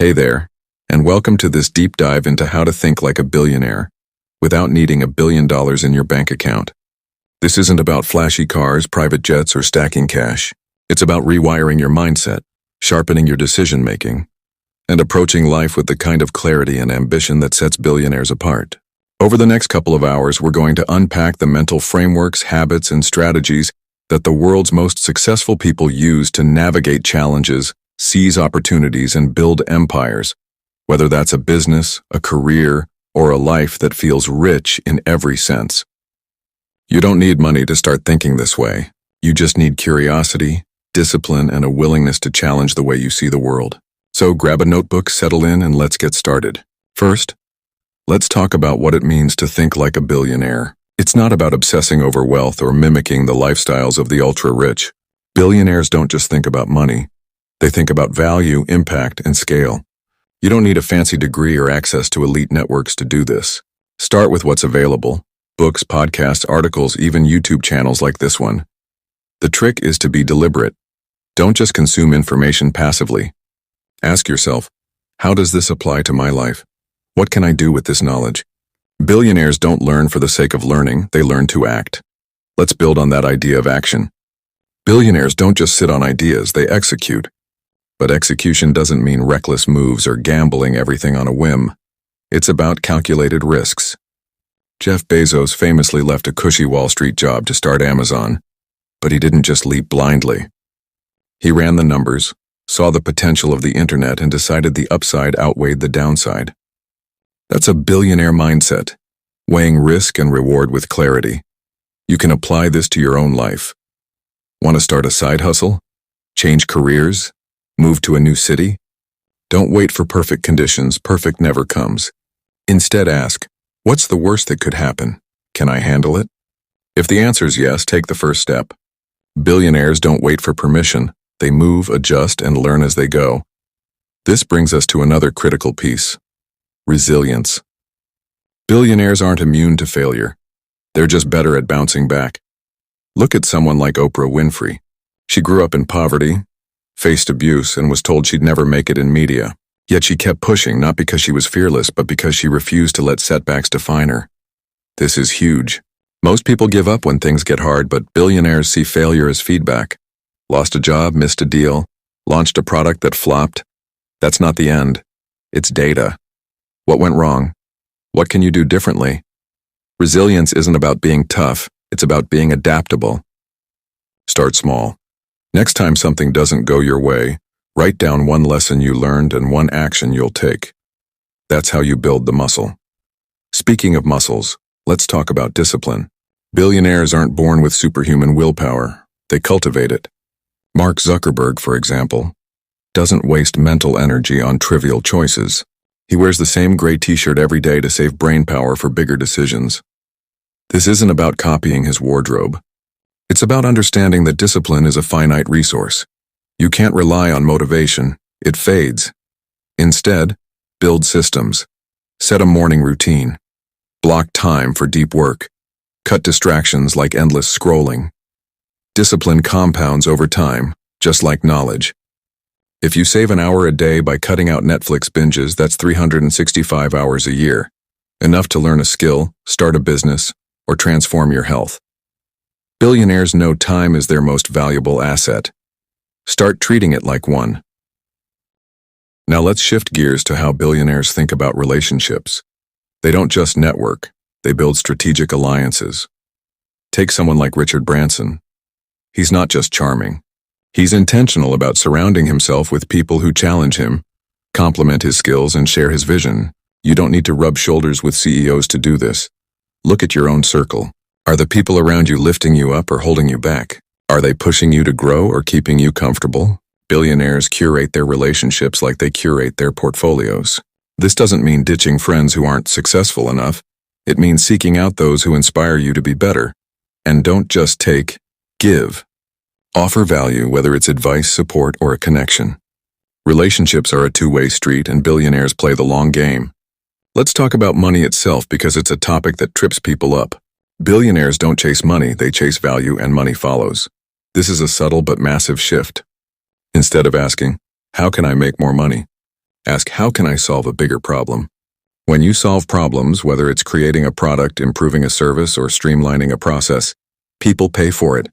Hey there, and welcome to this deep dive into how to think like a billionaire without needing $1 billion in your bank account. This isn't about flashy cars, private jets, or stacking cash. It's about rewiring your mindset, sharpening your decision-making, and approaching life with the kind of clarity and ambition that sets billionaires apart. Over the next couple of hours, we're going to unpack the mental frameworks, habits, and strategies that the world's most successful people use to navigate challenges, seize opportunities, and build empires, whether that's a business, a career, or a life that feels rich in every sense. You don't need money to start thinking this way. You just need curiosity, discipline, and a willingness to challenge the way you see the world. So grab a notebook, settle in, and let's get started. First, let's talk about what it means to think like a billionaire. It's not about obsessing over wealth or mimicking the lifestyles of the ultra-rich. Billionaires don't just think about money. They think about value, impact, and scale. You don't need a fancy degree or access to elite networks to do this. Start with what's available: books, podcasts, articles, even YouTube channels like this one. The trick is to be deliberate. Don't just consume information passively. Ask yourself, how does this apply to my life? What can I do with this knowledge? Billionaires don't learn for the sake of learning, they learn to act. Let's build on that idea of action. Billionaires don't just sit on ideas, they execute. But execution doesn't mean reckless moves or gambling everything on a whim. It's about calculated risks. Jeff Bezos famously left a cushy Wall Street job to start Amazon, but he didn't just leap blindly. He ran the numbers, saw the potential of the internet, and decided the upside outweighed the downside. That's a billionaire mindset, weighing risk and reward with clarity. You can apply this to your own life. Want to start a side hustle? Change careers? Move to a new city? Don't wait for perfect conditions. Perfect never comes. Instead ask, what's the worst that could happen? Can I handle it? If the answer is yes, take the first step. Billionaires don't wait for permission. They move, adjust, and learn as they go. This brings us to another critical piece: resilience. Billionaires aren't immune to failure. They're just better at bouncing back. Look at someone like Oprah Winfrey. She grew up in poverty, faced abuse, and was told she'd never make it in media. Yet she kept pushing, not because she was fearless, but because she refused to let setbacks define her. This is huge. Most people give up when things get hard, but billionaires see failure as feedback. Lost a job, missed a deal, launched a product that flopped. That's not the end. It's data. What went wrong? What can you do differently? Resilience isn't about being tough, it's about being adaptable. Start small. Next time something doesn't go your way, write down one lesson you learned and one action you'll take. That's how you build the muscle. Speaking of muscles, let's talk about discipline. Billionaires aren't born with superhuman willpower. They cultivate it. Mark Zuckerberg, for example, doesn't waste mental energy on trivial choices. He wears the same gray t-shirt every day to save brain power for bigger decisions. This isn't about copying his wardrobe. It's about understanding that discipline is a finite resource. You can't rely on motivation. It fades. Instead, build systems. Set a morning routine. Block time for deep work. Cut distractions like endless scrolling. Discipline compounds over time, just like knowledge. If you save an hour a day by cutting out Netflix binges, that's 365 hours a year. Enough to learn a skill, start a business, or transform your health. Billionaires know time is their most valuable asset. Start treating it like one. Now let's shift gears to how billionaires think about relationships. They don't just network, they build strategic alliances. Take someone like Richard Branson. He's not just charming. He's intentional about surrounding himself with people who challenge him, complement his skills, and share his vision. You don't need to rub shoulders with CEOs to do this. Look at your own circle. Are the people around you lifting you up or holding you back? Are they pushing you to grow or keeping you comfortable? Billionaires curate their relationships like they curate their portfolios. This doesn't mean ditching friends who aren't successful enough. It means seeking out those who inspire you to be better. And don't just take, give. Offer value, whether it's advice, support, or a connection. Relationships are a two-way street, and billionaires play the long game. Let's talk about money itself because it's a topic that trips people up. Billionaires don't chase money, they chase value, and money follows. This is a subtle but massive shift. Instead of asking, how can I make more money? Ask, how can I solve a bigger problem? When you solve problems, whether it's creating a product, improving a service, or streamlining a process, people pay for it.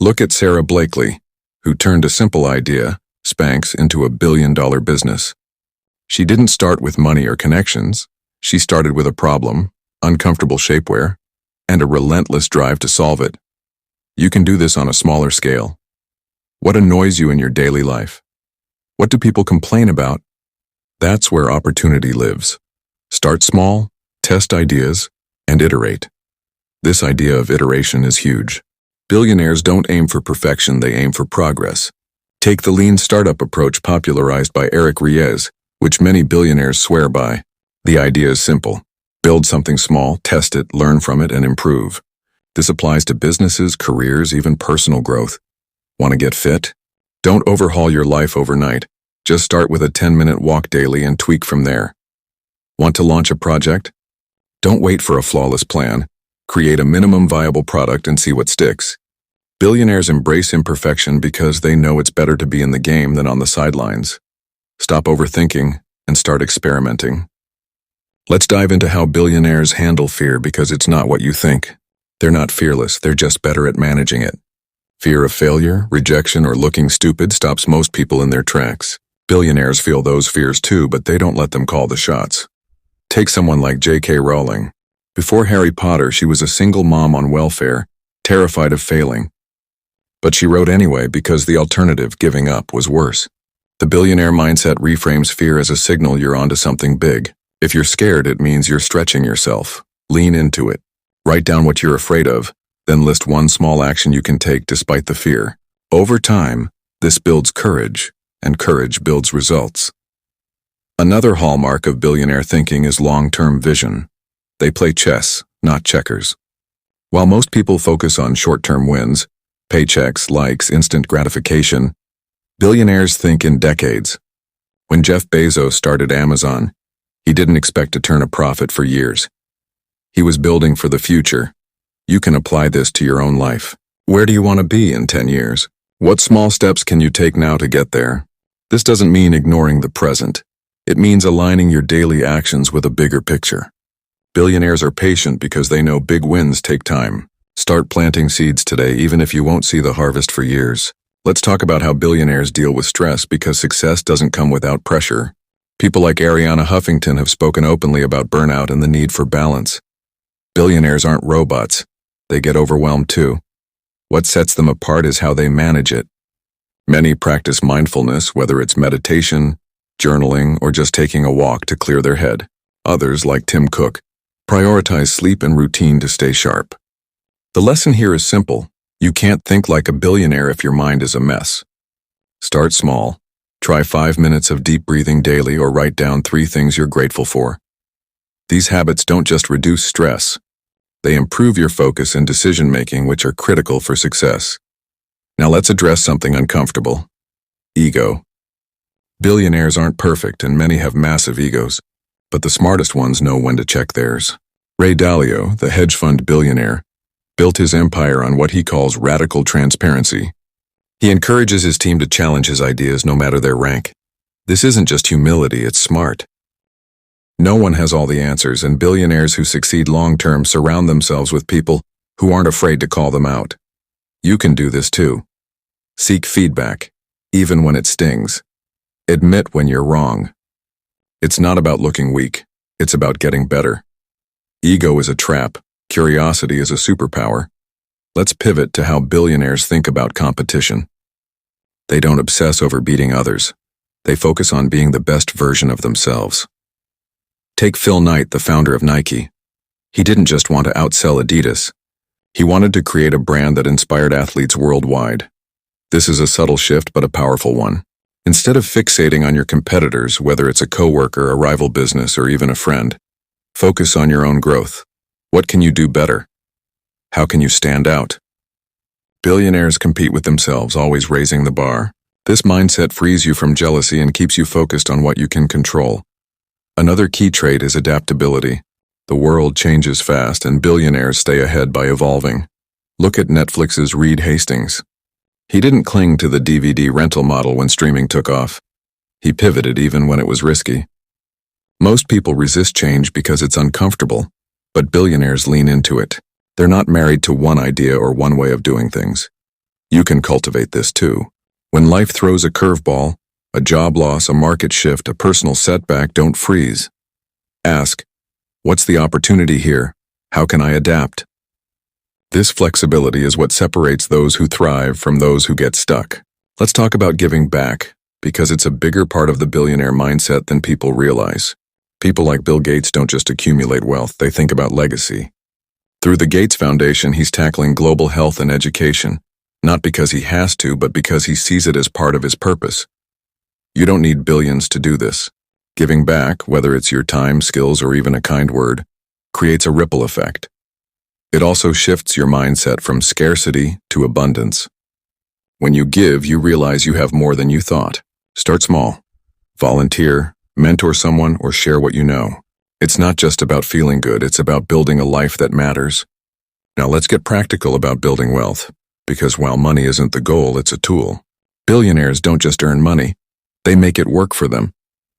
Look at Sarah Blakely, who turned a simple idea, Spanx, into a billion-dollar business. She didn't start with money or connections. She started with a problem, uncomfortable shapewear, and a relentless drive to solve it. You can do this on a smaller scale. What annoys you in your daily life? What do people complain about? That's where opportunity lives. Start small, test ideas, and iterate. This idea of iteration is huge. Billionaires don't aim for perfection, they aim for progress. Take the lean startup approach popularized by Eric Ries, which many billionaires swear by. The idea is simple. Build something small, test it, learn from it, and improve. This applies to businesses, careers, even personal growth. Want to get fit? Don't overhaul your life overnight. Just start with a 10-minute walk daily and tweak from there. Want to launch a project? Don't wait for a flawless plan. Create a minimum viable product and see what sticks. Billionaires embrace imperfection because they know it's better to be in the game than on the sidelines. Stop overthinking and start experimenting. Let's dive into how billionaires handle fear, because it's not what you think. They're not fearless, they're just better at managing it. Fear of failure, rejection, or looking stupid stops most people in their tracks. Billionaires feel those fears too, but they don't let them call the shots. Take someone like J.K. Rowling. Before Harry Potter, she was a single mom on welfare, terrified of failing. But she wrote anyway because the alternative, giving up, was worse. The billionaire mindset reframes fear as a signal you're onto something big. If you're scared, it means you're stretching yourself. Lean into it. Write down what you're afraid of, then list one small action you can take despite the fear. Over time, this builds courage, and courage builds results. Another hallmark of billionaire thinking is long-term vision. They play chess, not checkers. While most people focus on short-term wins, paychecks, likes, instant gratification, billionaires think in decades. When Jeff Bezos started Amazon, he didn't expect to turn a profit for years. He was building for the future. You can apply this to your own life. Where do you want to be in 10 years? What small steps can you take now to get there? This doesn't mean ignoring the present. It means aligning your daily actions with a bigger picture. Billionaires are patient because they know big wins take time. Start planting seeds today, even if you won't see the harvest for years. Let's talk about how billionaires deal with stress, because success doesn't come without pressure. People like Arianna Huffington have spoken openly about burnout and the need for balance. Billionaires aren't robots. They get overwhelmed too. What sets them apart is how they manage it. Many practice mindfulness, whether it's meditation, journaling, or just taking a walk to clear their head. Others, like Tim Cook, prioritize sleep and routine to stay sharp. The lesson here is simple. You can't think like a billionaire if your mind is a mess. Start small. Try 5 minutes of deep breathing daily, or write down 3 things you're grateful for. These habits don't just reduce stress. They improve your focus and decision-making, which are critical for success. Now let's address something uncomfortable. Ego. Billionaires aren't perfect, and many have massive egos, but the smartest ones know when to check theirs. Ray Dalio, the hedge fund billionaire, built his empire on what he calls radical transparency. He encourages his team to challenge his ideas no matter their rank. This isn't just humility, it's smart. No one has all the answers, and billionaires who succeed long-term surround themselves with people who aren't afraid to call them out. You can do this too. Seek feedback, even when it stings. Admit when you're wrong. It's not about looking weak, it's about getting better. Ego is a trap, curiosity is a superpower. Let's pivot to how billionaires think about competition. They don't obsess over beating others. They focus on being the best version of themselves. Take Phil Knight, the founder of Nike. He didn't just want to outsell Adidas. He wanted to create a brand that inspired athletes worldwide. This is a subtle shift, but a powerful one. Instead of fixating on your competitors, whether it's a coworker, a rival business, or even a friend, focus on your own growth. What can you do better? How can you stand out? Billionaires compete with themselves, always raising the bar. This mindset frees you from jealousy and keeps you focused on what you can control. Another key trait is adaptability. The world changes fast, and billionaires stay ahead by evolving. Look at Netflix's Reed Hastings. He didn't cling to the DVD rental model when streaming took off. He pivoted even when it was risky. Most people resist change because it's uncomfortable, but billionaires lean into it. They're not married to one idea or one way of doing things. You can cultivate this too. When life throws a curveball, a job loss, a market shift, a personal setback, don't freeze. Ask, what's the opportunity here? How can I adapt? This flexibility is what separates those who thrive from those who get stuck. Let's talk about giving back, because it's a bigger part of the billionaire mindset than people realize. People like Bill Gates don't just accumulate wealth, they think about legacy. Through the Gates Foundation, he's tackling global health and education, not because he has to, but because he sees it as part of his purpose. You don't need billions to do this. Giving back, whether it's your time, skills, or even a kind word, creates a ripple effect. It also shifts your mindset from scarcity to abundance. When you give, you realize you have more than you thought. Start small. Volunteer, mentor someone, or share what you know. It's not just about feeling good, it's about building a life that matters. Now let's get practical about building wealth, because while money isn't the goal, it's a tool. Billionaires don't just earn money, they make it work for them.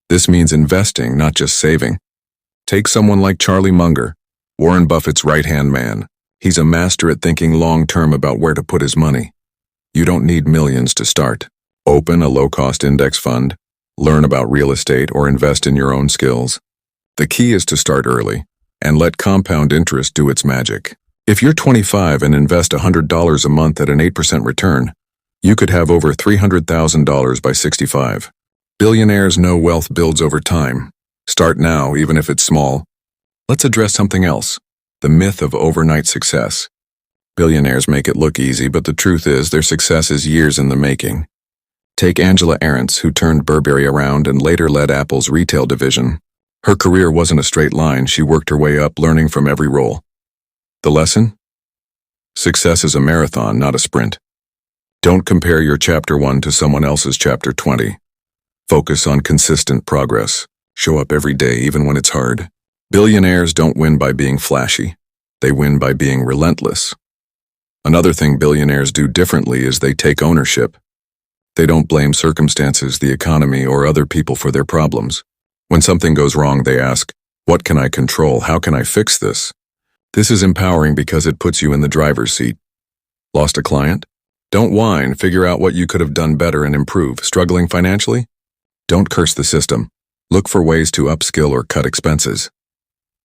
This means investing, not just saving. Take someone like Charlie Munger, Warren Buffett's right-hand man. He's a master at thinking long-term about where to put his money. You don't need millions to start. Open a low-cost index fund, learn about real estate, or invest in your own skills. The key is to start early and let compound interest do its magic. If you're 25 and invest $100 a month at an 8% return, you could have over $300,000 by 65. Billionaires know wealth builds over time. Start now, even if it's small. Let's address something else, the myth of overnight success. Billionaires make it look easy, but the truth is their success is years in the making. Take Angela Ahrendts, who turned Burberry around and later led Apple's retail division. Her career wasn't a straight line. She worked her way up, learning from every role. The lesson? Success is a marathon, not a sprint. Don't compare your chapter 1 to someone else's chapter 20. Focus on consistent progress. Show up every day, even when it's hard. Billionaires don't win by being flashy. They win by being relentless. Another thing billionaires do differently is they take ownership. They don't blame circumstances, the economy, or other people for their problems. When something goes wrong, they ask, what can I control? How can I fix this? This is empowering because it puts you in the driver's seat. Lost a client? Don't whine. Figure out what you could have done better and improve. Struggling financially? Don't curse the system. Look for ways to upskill or cut expenses.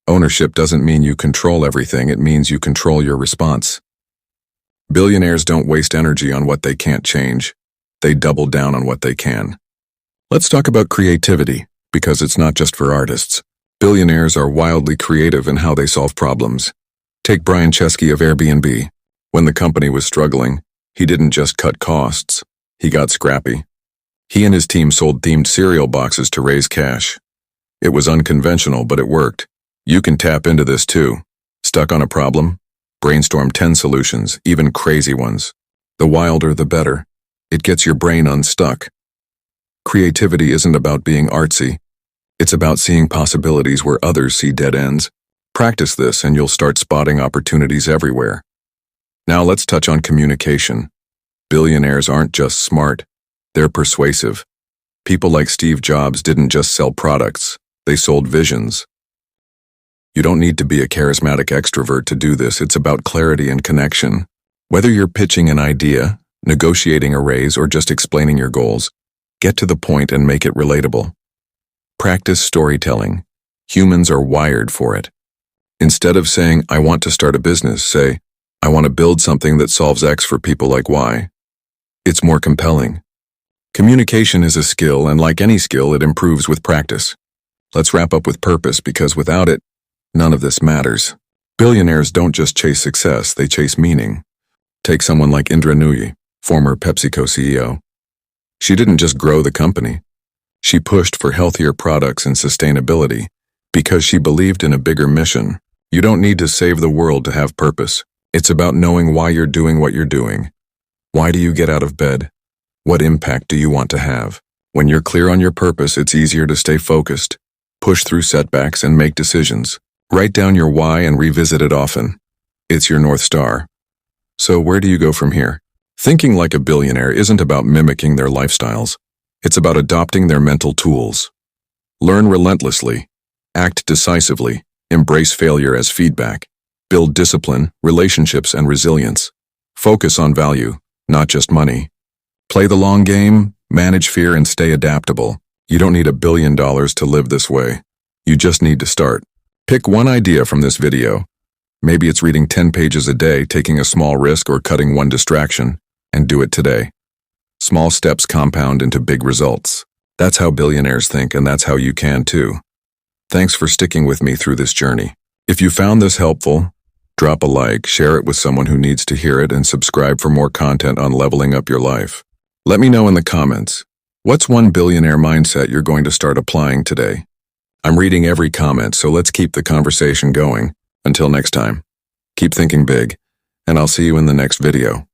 Ownership doesn't mean you control everything, it means you control your response. Billionaires don't waste energy on what they can't change. They double down on what they can. Let's talk about creativity, because it's not just for artists. Billionaires are wildly creative in how they solve problems. Take Brian Chesky of Airbnb. When the company was struggling, he didn't just cut costs. He got scrappy. He and his team sold themed cereal boxes to raise cash. It was unconventional, but it worked. You can tap into this too. Stuck on a problem? Brainstorm 10 solutions, even crazy ones. The wilder, the better. It gets your brain unstuck. Creativity isn't about being artsy. It's about seeing possibilities where others see dead ends. Practice this and you'll start spotting opportunities everywhere. Now let's touch on communication. Billionaires aren't just smart, they're persuasive. People like Steve Jobs didn't just sell products, they sold visions. You don't need to be a charismatic extrovert to do this. It's about clarity and connection. Whether you're pitching an idea, negotiating a raise, or just explaining your goals, get to the point and make it relatable. Practice storytelling. Humans are wired for it. Instead of saying, I want to start a business, say, I want to build something that solves X for people like Y. It's more compelling. Communication is a skill, and like any skill, it improves with practice. Let's wrap up with purpose, because without it, none of this matters. Billionaires don't just chase success, they chase meaning. Take someone like Indra Nooyi, former PepsiCo CEO. She didn't just grow the company. She pushed for healthier products and sustainability because she believed in a bigger mission. You don't need to save the world to have purpose. It's about knowing why you're doing what you're doing. Why do you get out of bed? What impact do you want to have? When you're clear on your purpose, it's easier to stay focused, push through setbacks, and make decisions. Write down your why and revisit it often. It's your North Star. So where do you go from here? Thinking like a billionaire isn't about mimicking their lifestyles. It's about adopting their mental tools. Learn relentlessly, act decisively, embrace failure as feedback, build discipline, relationships, and resilience. Focus on value, not just money. Play the long game, manage fear, and stay adaptable. You don't need $1 billion to live this way. You just need to start. Pick one idea from this video. Maybe it's reading 10 pages a day, taking a small risk, or cutting one distraction, and do it today. Small steps compound into big results. That's how billionaires think, and that's how you can too. Thanks for sticking with me through this journey. If you found this helpful, drop a like, share it with someone who needs to hear it, and subscribe for more content on leveling up your life. Let me know in the comments, what's one billionaire mindset you're going to start applying today? I'm reading every comment, so let's keep the conversation going. Until next time, keep thinking big, and I'll see you in the next video.